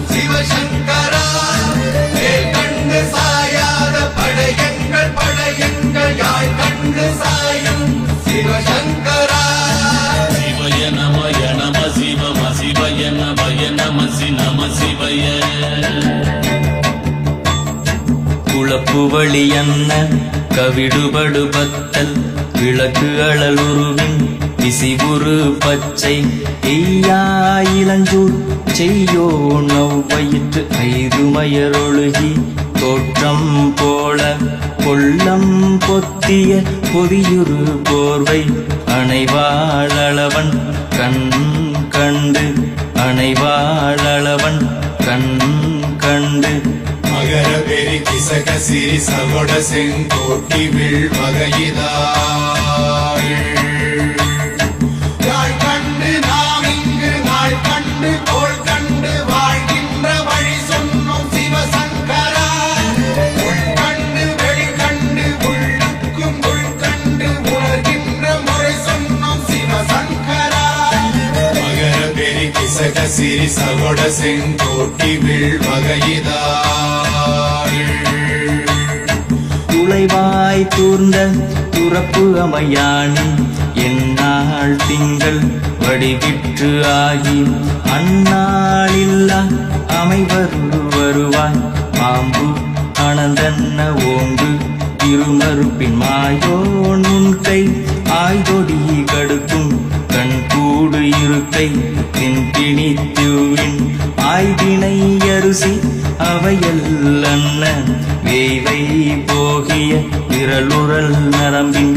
சிவசங்கரா கண்டு சாயாத படையங்கள் படையங்கள் யாழ் கண்டு சாயும் சிவசங்கரா சிவய நமய நம சிவம சிவய நமய நம நம சிவய குளப்புவழி அன்ன கவிடுபடு பத்தல் விளக்கு அழலுருவின் விசிபுரு பச்சை எய்யா இளஞ்சூர் செய்யோ நவ்வயிற்று ஐதுமயரொழுகி தோற்றம் போல கொள்ளம் பொத்திய பொதியுரு போர்வை அணைவாழவன் கண் கண்டு அணைவாழவன் கண் கண்டு மகர பெரி கிசக சிறி சகொட செங்கோட்டி வில் வகையிதாள் யாழ் கண்டு நாம் இங்கு நாள் கண்டு கோள் கண்டு வாழ்கின்ற வழி சொன்னோம் சிவசங்கரா உள் கண்டு வெளி கண்டு உள்ளுக்கும் உள் கண்டு உணர்கின்ற முறை சொன்னோம் சிவசங்கரா மகர பெரி கிசக சிறி சகொட செங்கோட்டி வில் வகையிதாள் துளைவாய் தூர்ந்த துறப்பு அமையானி எந்நாள் திங்கள் வடிவிற்று ஆகி அந்நாளில்லா அமைவரு வருவாய் பாம்பு அனந்தன்ன ஓங்கு இருமறுப்பின் மாயோன் முன்கை ஆய்தொடி கடுக்கும் கண் கூடு இருக்கை தின்பிணித்துவின் ஆய்தினை அரிசி அவையல் அன்ன வேவை போகிய விரலுரல் நரம்பின்